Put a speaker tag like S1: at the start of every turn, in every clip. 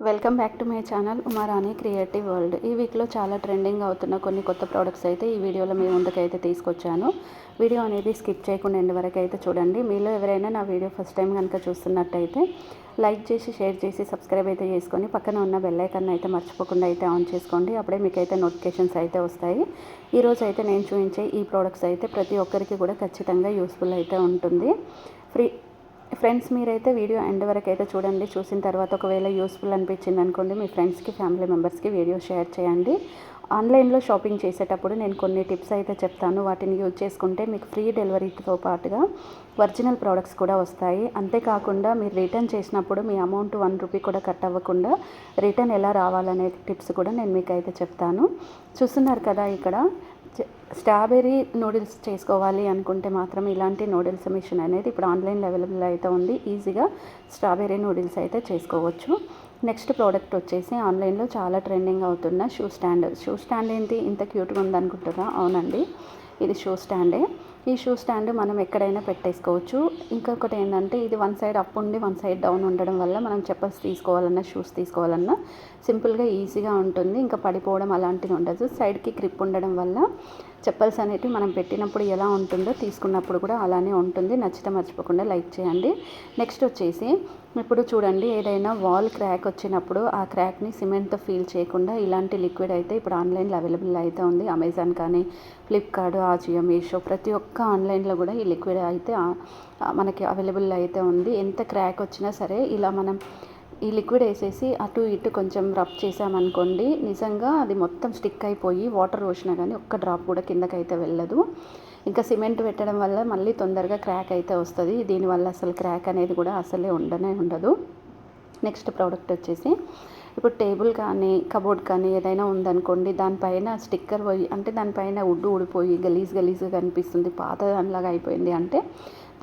S1: Welcome back to my channel Uma Rani creative world. ఈ వీక్లో చాలా ట్రెండింగ్ అవుతున్న కొన్ని కొత్త ప్రోడక్ట్స్ అయితే ఈ వీడియోలో మీ ముందుకైతే తీసుకొచ్చాను. వీడియో అనేది స్కిప్ చేయకుండా ఎండ్ వరకు అయితే చూడండి. మీలో ఎవరైనా నా వీడియో ఫస్ట్ టైం కనుక చూస్తున్నట్టయితే లైక్ చేసి షేర్ చేసి సబ్స్క్రైబ్ అయితే చేసుకొని పక్కన ఉన్న బెల్ ఐకాన్ అయితే మర్చిపోకుండా అయితే ఆన్ చేసుకోండి. అప్పుడే మీకైతే నోటిఫికేషన్స్ అయితే వస్తాయి. ఈరోజు అయితే నేను చూపించే ఈ ప్రోడక్ట్స్ అయితే ప్రతి ఒక్కరికి కూడా ఖచ్చితంగా యూస్ఫుల్ అయితే ఉంటుంది. ఫ్రెండ్స్, మీరైతే వీడియో ఎండ్ వరకు అయితే చూడండి. చూసిన తర్వాత ఒకవేళ యూస్ఫుల్ అనిపించింది అనుకోండి, మీ ఫ్రెండ్స్కి ఫ్యామిలీ మెంబర్స్కి వీడియో షేర్ చేయండి. ఆన్లైన్లో షాపింగ్ చేసేటప్పుడు నేను కొన్ని టిప్స్ అయితే చెప్తాను. వాటిని యూజ్ చేసుకుంటే మీకు ఫ్రీ డెలివరీతో పాటుగా ఒరిజినల్ ప్రోడక్ట్స్ కూడా వస్తాయి. అంతేకాకుండా మీరు రిటర్న్ చేసినప్పుడు మీ అమౌంట్ ₹1 కూడా కట్ అవ్వకుండా రిటర్న్ ఎలా రావాలనే టిప్స్ కూడా నేను మీకు అయితే చెప్తాను. చూస్తున్నారు కదా, ఇక్కడ స్ట్రాబెర్రీ నూడిల్స్ చేసుకోవాలి అనుకుంటే మాత్రం ఇలాంటి నూడిల్స్ మిషన్ అనేది ఇప్పుడు ఆన్లైన్లో అవైలబుల్ అయితే ఉంది. ఈజీగా స్ట్రాబెర్రీ నూడిల్స్ అయితే చేసుకోవచ్చు. నెక్స్ట్ ప్రోడక్ట్ వచ్చేసి ఆన్లైన్లో చాలా ట్రెండింగ్ అవుతున్న షూ స్టాండ్ ఏంటి ఇంత క్యూట్గా ఉందనుకుంటారా? అవునండి, ఇది షూ స్టాండే. ఈ షూ స్టాండ్ మనం ఎక్కడైనా పెట్టేసుకోవచ్చు. ఇంకొకటి ఏంటంటే, ఇది వన్ సైడ్ అప్ ఉండి వన్ సైడ్ డౌన్ ఉండడం వల్ల మనం చెప్పల్స్ తీసుకోవాలన్నా షూస్ తీసుకోవాలన్నా సింపుల్గా ఈజీగా ఉంటుంది. ఇంకా పడిపోవడం అలాంటిది ఉండదు. సైడ్కి గ్రిప్ ఉండడం వల్ల చెప్పల్స్ అనేటివి మనం పెట్టినప్పుడు ఎలా ఉంటుందో తీసుకున్నప్పుడు కూడా అలానే ఉంటుంది. నచ్చితే మర్చిపోకుండా లైక్ చేయండి. నెక్స్ట్ వచ్చేసి, ఇప్పుడు చూడండి, ఏదైనా వాల్ క్రాక్ వచ్చినప్పుడు ఆ క్రాక్ని సిమెంట్తో ఫీల్ చేయకుండా ఇలాంటి లిక్విడ్ అయితే ఇప్పుడు ఆన్లైన్లో అవైలబుల్ అయితే ఉంది. అమెజాన్ కానీ, ఫ్లిప్కార్ట్, ఆజియో, మీషో ప్రతి ఒక్క ఆన్లైన్లో కూడా ఈ లిక్విడ్ అయితే మనకి అవైలబుల్ అయితే ఉంది. ఎంత క్రాక్ వచ్చినా సరే ఇలా మనం ఈ లిక్విడ్ వేసేసి అటు ఇటు కొంచెం రబ్ చేసామనుకోండి, నిజంగా అది మొత్తం స్టిక్ అయిపోయి వాటర్ పోసినా కానీ ఒక్క డ్రాప్ కూడా కిందకైతే వెళ్ళదు. ఇంకా సిమెంట్ పెట్టడం వల్ల మళ్ళీ తొందరగా క్రాక్ అయితే వస్తుంది. దీనివల్ల అసలు క్రాక్ అనేది కూడా అసలే ఉండదు. నెక్స్ట్ ప్రోడక్ట్ వచ్చేసి, ఇప్పుడు టేబుల్ కానీ కబోర్డ్ కానీ ఏదైనా ఉందనుకోండి, దానిపైన స్టిక్కర్ పోయి అంటే దానిపైన ఊడిపోయి గలీజ్గా కనిపిస్తుంది, పాత దానిలాగా అయిపోయింది అంటే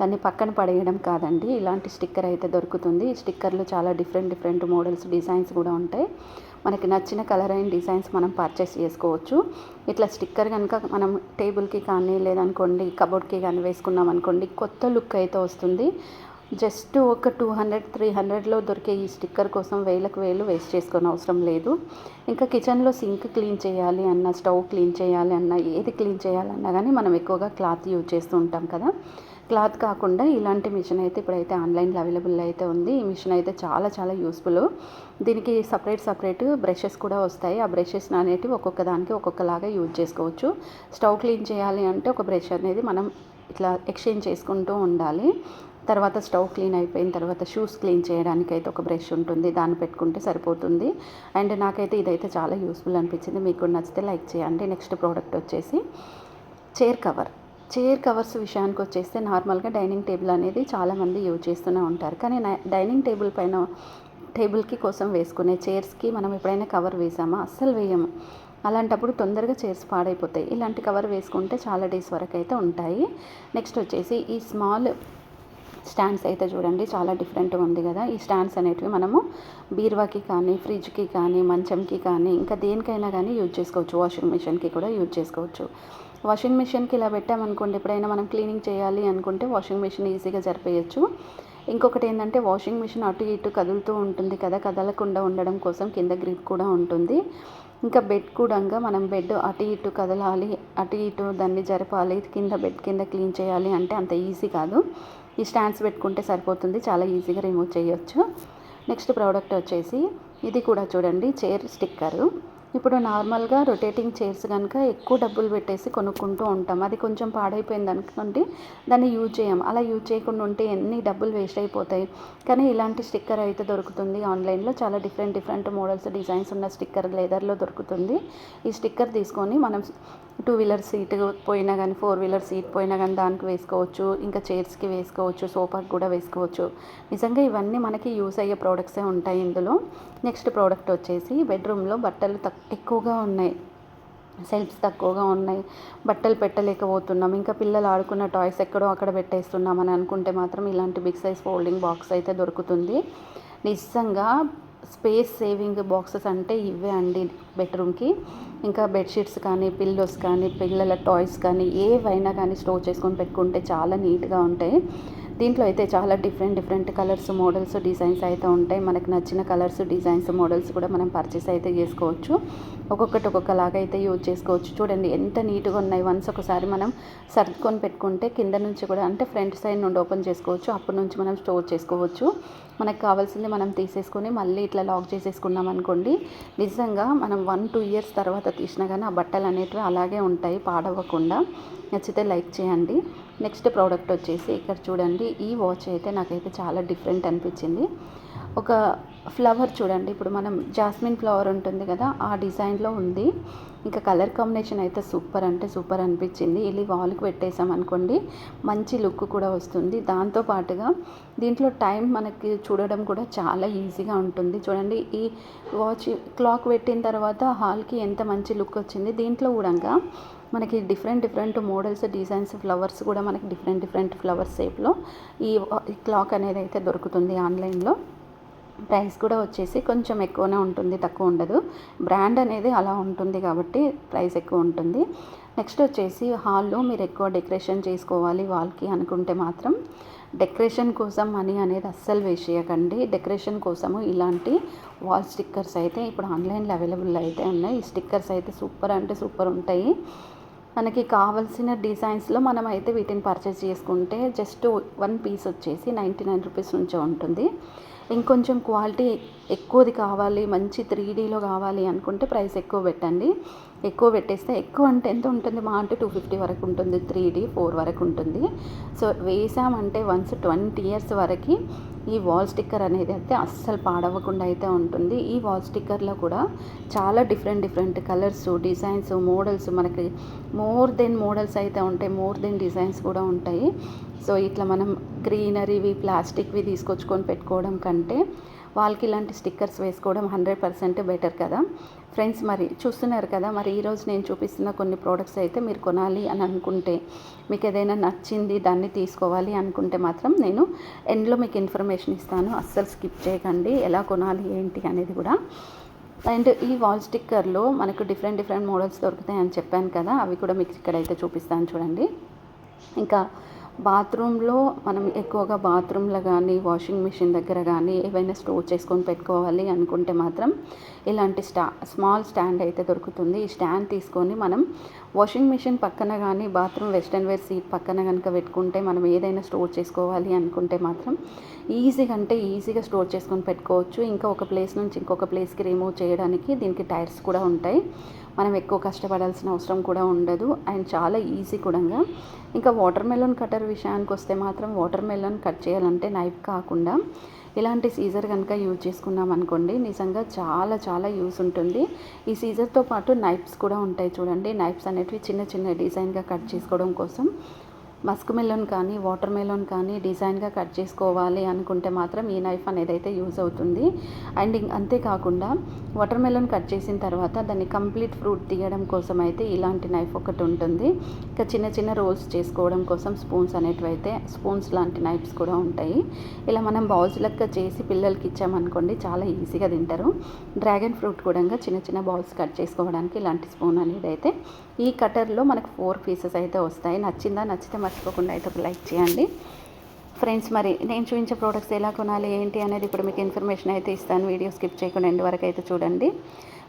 S1: దాన్ని పక్కన పడేయడం కాదండి. ఇలాంటి స్టిక్కర్ అయితే దొరుకుతుంది. ఈ స్టిక్కర్లు చాలా డిఫరెంట్ మోడల్స్, డిజైన్స్ కూడా ఉంటాయి. మనకి నచ్చిన కలర్ అయిన డిజైన్స్ మనం పర్చేస్ చేసుకోవచ్చు. ఇట్లా స్టిక్కర్ కనుక మనం టేబుల్కి కానీ లేదనుకోండి కబోర్డ్కి కానీ వేసుకున్నాం అనుకోండి, కొత్త లుక్ అయితే వస్తుంది. జస్ట్ ఒక 200-300లో దొరికే ఈ స్టిక్కర్ కోసం వేలకు వేలు వేస్ట్ చేసుకొని అవసరం లేదు. ఇంకా కిచెన్లో సింక్ క్లీన్ చేయాలి అన్న, స్టవ్ క్లీన్ చేయాలి అన్న, ఏది క్లీన్ చేయాలన్నా కానీ మనం ఎక్కువగా క్లాత్ యూజ్ చేస్తూ ఉంటాం కదా. క్లాత్ కాకుండా ఇలాంటి మిషన్ అయితే ఇప్పుడైతే ఆన్లైన్లో అవైలబుల్ అయితే ఉంది. ఈ మిషన్ అయితే చాలా యూస్ఫుల్. దీనికి సపరేట్ బ్రషెస్ కూడా వస్తాయి. ఆ బ్రషెస్ అనేటివి ఒక్కొక్క దానికి ఒక్కొక్కలాగా యూజ్ చేసుకోవచ్చు. స్టవ్ క్లీన్ చేయాలి అంటే ఒక బ్రష్ అనేది మనం ఇట్లా ఎక్స్చేంజ్ చేసుకుంటూ ఉండాలి. తర్వాత స్టవ్ క్లీన్ అయిపోయిన తర్వాత షూస్ క్లీన్ చేయడానికి అయితే ఒక బ్రష్ ఉంటుంది, దాన్ని పెట్టుకుంటే సరిపోతుంది. అండ్ నాకైతే ఇదైతే చాలా యూస్ఫుల్ అనిపించింది. మీకు నచ్చితే లైక్ చేయండి. నెక్స్ట్ ప్రోడక్ట్ వచ్చేసి చైర్ కవర్స్ విషయానికి వచ్చేస్తే, నార్మల్గా డైనింగ్ టేబుల్ అనేది చాలామంది యూజ్ చేస్తూనే ఉంటారు. కానీ డైనింగ్ టేబుల్ పైన టేబుల్కి కోసం వేసుకునే చైర్స్కి మనం ఎప్పుడైనా కవర్ వేసామా? అస్సలు వేయము. అలాంటప్పుడు తొందరగా చైర్స్ పాడైపోతాయి. ఇలాంటి కవర్ వేసుకుంటే చాలా డేస్ వరకు అయితే ఉంటాయి. నెక్స్ట్ వచ్చేసి ఈ స్మాల్ స్టాండ్స్ అయితే చూడండి, చాలా డిఫరెంట్గా ఉంది కదా. ఈ స్టాండ్స్ అనేటివి మనము బీరువాకి కానీ, ఫ్రిడ్జ్కి కానీ, మంచంకి కానీ, ఇంకా దేనికైనా కానీ యూజ్ చేసుకోవచ్చు. వాషింగ్ మిషన్కి కూడా యూజ్ చేసుకోవచ్చు. వాషింగ్ మిషన్కి ఇలా పెట్టామనుకోండి, ఎప్పుడైనా మనం క్లీనింగ్ చేయాలి అనుకుంటే వాషింగ్ మిషన్ ఈజీగా జరిపేయచ్చు. ఇంకొకటి ఏంటంటే, వాషింగ్ మిషన్ అటు ఇటు కదులుతూ ఉంటుంది కదా, కదలకుండా ఉండడం కోసం కింద గ్రిప్ కూడా ఉంటుంది. ఇంకా బెడ్ కూడా మనం బెడ్ అటు ఇటు కదలాలి, అటు ఇటు దాన్ని జరపాలి, బెడ్ కింద క్లీన్ చేయాలి అంటే అంత ఈజీ కాదు. ఈ స్టాండ్స్ పెట్టుకుంటే సరిపోతుంది, చాలా ఈజీగా రిమూవ్ చేయొచ్చు. నెక్స్ట్ ప్రోడక్ట్ వచ్చేసి, ఇది కూడా చూడండి, చైర్ స్టిక్కరు. ఇప్పుడు నార్మల్గా రొటేటింగ్ చైర్స్ కనుక ఎక్కువ డబ్బులు పెట్టేసి కొనుక్కుంటూ ఉంటాం. అది కొంచెం పాడైపోయింది అనుకోండి, దాన్ని యూజ్ చేయం. అలా యూజ్ చేయకుండా ఉంటే ఎన్ని డబ్బులు వేస్ట్ అయిపోతాయి. కానీ ఇలాంటి స్టిక్కర్ అయితే దొరుకుతుంది ఆన్లైన్లో. చాలా డిఫరెంట్ మోడల్స్, డిజైన్స్ ఉన్న స్టిక్కర్ లెదర్లో దొరుకుతుంది. ఈ స్టిక్కర్ తీసుకొని మనం 2 వీలర్ సీట్ పోయినా కానీ, 4 వీలర్ సీట్ పోయినా కానీ దానికి వేసుకోవచ్చు. ఇంకా చైర్స్కి వేసుకోవచ్చు, సోఫాకి కూడా వేసుకోవచ్చు. నిజంగా ఇవన్నీ మనకి యూస్ అయ్యే ప్రోడక్ట్సే ఉంటాయి ఇందులో. నెక్స్ట్ ప్రోడక్ట్ వచ్చేసి, బెడ్రూమ్లో బట్టలు ఎక్కువగా ఉన్నాయి, సెల్ఫ్స్ తక్కువగా ఉన్నాయి, బట్టలు పెట్టలేకపోతున్నాం, ఇంకా పిల్లలు ఆడుకున్న టాయ్స్ ఎక్కడో అక్కడ పెట్టేస్తున్నాం అని అనుకుంటే మాత్రం ఇలాంటి బిగ్ సైజ్ ఫోల్డింగ్ బాక్స్ అయితే దొరుకుతుంది. నిజంగా స్పేస్ సేవింగ్ బాక్సెస్ అంటే ఇవే అండి బెడ్రూమ్కి. ఇంకా బెడ్షీట్స్ కానీ, పిల్లోస్ కానీ, పిల్లల టాయ్స్ కానీ ఏవైనా కానీ స్టోర్ చేసుకొని పెట్టుకుంటే చాలా నీట్గా ఉంటాయి. దీంట్లో అయితే చాలా డిఫరెంట్ కలర్స్, మోడల్స్, డిజైన్స్ అయితే ఉంటాయి. మనకు నచ్చిన కలర్స్, డిజైన్స్, మోడల్స్ కూడా మనం పర్చేస్ అయితే చేసుకోవచ్చు. ఒక్కొక్కటి ఒక్కొక్కలాగా అయితే యూజ్ చేసుకోవచ్చు. చూడండి ఎంత నీట్గా ఉన్నాయి. వన్స్ ఒకసారి మనం సర్దుకొని పెట్టుకుంటే కింద నుంచి కూడా అంటే ఫ్రంట్ సైడ్ నుండి ఓపెన్ చేసుకోవచ్చు. అప్పటి నుంచి మనం స్టోర్ చేసుకోవచ్చు. మనకు కావాల్సింది మనం తీసేసుకొని మళ్ళీ ఇట్లా లాక్ చేసేసుకున్నాం అనుకోండి, నిజంగా మనం 1-2 ఇయర్స్ తర్వాత తీసినా కానీ ఆ బట్టలు అనేటివి అలాగే ఉంటాయి పాడవకుండా. నచ్చితే లైక్ చేయండి. నెక్స్ట్ ప్రోడక్ట్ వచ్చేసి ఇక్కడ చూడండి, ఈ వాచ్ అయితే నాకైతే చాలా డిఫరెంట్ అనిపించింది. ఒక ఫ్లవర్ చూడండి, ఇప్పుడు మనం జాస్మిన్ ఫ్లవర్ ఉంటుంది కదా, ఆ డిజైన్లో ఉంది. ఇంకా కలర్ కాంబినేషన్ అయితే సూపర్ అంటే సూపర్ అనిపించింది. ఇది వాల్కి పెట్టేసాం అనుకోండి, మంచి లుక్ కూడా వస్తుంది. దాంతోపాటుగా దీంట్లో టైం మనకి చూడడం కూడా చాలా ఈజీగా ఉంటుంది. చూడండి, ఈ వాచ్ క్లాక్ పెట్టిన తర్వాత హాల్కి ఎంత మంచి లుక్ వచ్చింది. దీంట్లో కూడా మనకి డిఫరెంట్ మోడల్స్, డిజైన్స్, ఫ్లవర్స్ కూడా మనకి డిఫరెంట్ ఫ్లవర్స్ షేప్లో ఈ క్లాక్ అనేది అయితే దొరుకుతుంది ఆన్లైన్లో. ప్రైస్ కూడా వచ్చేసి కొంచెం ఎక్కువనే ఉంటుంది, తక్కువ ఉండదు. బ్రాండ్ అనేది అలా ఉంటుంది కాబట్టి ప్రైస్ ఎక్కువ ఉంటుంది. నెక్స్ట్ వచ్చేసి హాల్లో మీరు ఎక్కువ డెకరేషన్ చేసుకోవాలి వాల్కి అనుకుంటే మాత్రం డెకరేషన్ కోసం మనీ అనేది అస్సలు వేస్ట్ చేయకండి. డెకరేషన్ కోసము ఇలాంటి వాల్ స్టిక్కర్స్ అయితే ఇప్పుడు ఆన్లైన్లో అవైలబుల్ అయితే ఉన్నాయి. ఈ స్టిక్కర్స్ అయితే సూపర్ అంటే సూపర్ ఉంటాయి. మనకి కావాల్సిన డిజైన్స్లో మనం అయితే వీటిని పర్చేస్ చేసుకుంటే జస్ట్ 1 పీస్ వచ్చేసి 99 రూపీస్ నుంచే ఉంటుంది. ఇంకొంచెం క్వాలిటీ ఎక్కువది కావాలి, మంచి 3Dలో కావాలి అనుకుంటే ప్రైస్ ఎక్కువ పెట్టండి. ఎక్కువ పెట్టేస్తే ఎక్కువ అంటే ఎంత ఉంటుంది, మా అంటే 250 వరకు ఉంటుంది, 3D 4 వరకు ఉంటుంది. సో వేసామంటే వన్స్ 20 ఇయర్స్ వరకు ఈ వాల్ స్టిక్కర్ అనేది అయితే అస్సలు పాడవకుండా అయితే ఉంటుంది. ఈ వాల్ స్టిక్కర్లో కూడా చాలా డిఫరెంట్ కలర్స్, డిజైన్స్, మోడల్స్, మనకి మోర్ దెన్ మోడల్స్ అయితే ఉంటాయి, మోర్ దెన్ డిజైన్స్ కూడా ఉంటాయి. సో ఇట్లా మనం గ్రీనరీవి, ప్లాస్టిక్వి తీసుకొచ్చుకొని పెట్టుకోవడం కంటే వాళ్ళకి ఇలాంటి స్టిక్కర్స్ వేసుకోవడం 100% బెటర్ కదా ఫ్రెండ్స్. మరి చూస్తున్నారు కదా, మరి ఈరోజు నేను చూపిస్తున్న కొన్ని ప్రోడక్ట్స్ అయితే మీరు కొనాలి అని అనుకుంటే, మీకు ఏదైనా నచ్చింది దాన్ని తీసుకోవాలి అనుకుంటే మాత్రం నేను ఎండ్లో మీకు ఇన్ఫర్మేషన్ ఇస్తాను. అస్సలు స్కిప్ చేయకండి, ఎలా కొనాలి ఏంటి అనేది కూడా. అండ్ ఈ వాల్ స్టిక్కర్లో మనకు డిఫరెంట్ మోడల్స్ దొరుకుతాయి అని చెప్పాను కదా, అవి కూడా మీకు ఇక్కడైతే చూపిస్తాను చూడండి. ఇంకా బాత్రూంలో మనం ఎక్కువగా బాత్రూంలో కానీ, వాషింగ్ మిషన్ దగ్గర కానీ ఏవైనా స్టోర్ చేసుకొని పెట్టుకోవాలి అనుకుంటే మాత్రం ఇలాంటి స్మాల్ స్టాండ్ అయితే దొరుకుతుంది. ఈ స్టాండ్ తీసుకొని మనం వాషింగ్ మిషన్ పక్కన కానీ, బాత్రూమ్ వెస్టర్న్ వేర్ సీట్ పక్కన కనుక పెట్టుకుంటే, మనం ఏదైనా స్టోర్ చేసుకోవాలి అనుకుంటే మాత్రం ఈజీగా స్టోర్ చేసుకొని పెట్టుకోవచ్చు. ఇంకా ఒక ప్లేస్ నుంచి ఇంకొక ప్లేస్కి రిమూవ్ చేయడానికి దీనికి టైర్స్ కూడా ఉంటాయి. మనం ఎక్కువ కష్టపడాల్సిన అవసరం కూడా ఉండదు అండ్ చాలా ఈజీ కూడా. ఇంకా వాటర్ మెలన్ కటర్ విషయానికి వస్తే మాత్రం వాటర్ మెలన్ కట్ చేయాలంటే నైఫ్ కాకుండా ఇలాంటి సీజర్ కనుక యూజ్ చేసుకున్నాం అనుకోండి, నిజంగా చాలా యూస్ ఉంటుంది. ఈ సీజర్తో పాటు నైఫ్స్ కూడా ఉంటాయి చూడండి. నైఫ్స్ అనేటివి చిన్న డిజైన్గా కట్ చేసుకోవడం కోసం మస్క్ మెలన్ కానీ, వాటర్ మెలన్ కానీ డిజైన్గా కట్ చేసుకోవాలి అనుకుంటే మాత్రం ఈ నైఫ్ అనేది అయితే యూజ్ అవుతుంది. అండ్ అంతేకాకుండా వాటర్ మెలన్ కట్ చేసిన తర్వాత దాన్ని కంప్లీట్ ఫ్రూట్ తీయడం కోసం అయితే ఇలాంటి నైఫ్ ఒకటి ఉంటుంది. ఇంకా చిన్న రోల్స్ చేసుకోవడం కోసం స్పూన్స్ లాంటి నైఫ్స్ కూడా ఉంటాయి. ఇలా మనం బౌల్స్ లెక్క చేసి పిల్లలకి ఇచ్చామనుకోండి, చాలా ఈజీగా తింటారు. డ్రాగన్ ఫ్రూట్ కూడా చిన్న బౌల్స్ కట్ చేసుకోవడానికి ఇలాంటి స్పూన్ అనేది అయితే ఈ కటర్లో మనకు 4 పీసెస్ అయితే వస్తాయి. నచ్చితే మర్చిపోకుండా అయితే ఒక లైక్ చేయండి ఫ్రెండ్స్. మరి నేను చూపించే ప్రోడక్ట్స్ ఎలా కొనాలి ఏంటి అనేది ఇప్పుడు మీకు ఇన్ఫర్మేషన్ అయితే ఇస్తాను. వీడియో స్కిప్ చేయకుండా ఎండ్ వరకు అయితే చూడండి.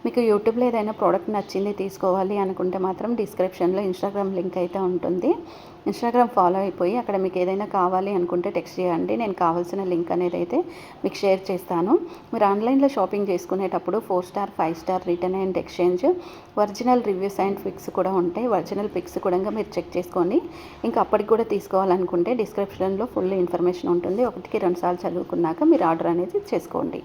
S1: మీకు యూట్యూబ్లో ఏదైనా ప్రోడక్ట్ నచ్చింది తీసుకోవాలి అనుకుంటే మాత్రం డిస్క్రిప్షన్లో ఇన్స్టాగ్రామ్ లింక్ అయితే ఉంటుంది. ఇన్స్టాగ్రామ్ ఫాలో అయిపోయి అక్కడ మీకు ఏదైనా కావాలి అనుకుంటే టెక్స్ట్ చేయండి. నేను కావాల్సిన లింక్ అనేది అయితే మీకు షేర్ చేస్తాను. మీరు ఆన్లైన్లో షాపింగ్ చేసుకునేటప్పుడు 4 star 5 star return and exchange, original reviews and pics కూడా ఉంటాయి. ఒరిజినల్ పిక్స్ కూడా మీరు చెక్ చేసుకోండి. ఇంకా అప్పటికి కూడా తీసుకోవాలనుకుంటే డిస్క్రిప్షన్లో ఫుల్ ఇన్ఫర్మేషన్ ఉంటుంది. 1కి 2 సార్లు చదువుకున్నాక మీరు ఆర్డర్ అనేది చేసుకోండి.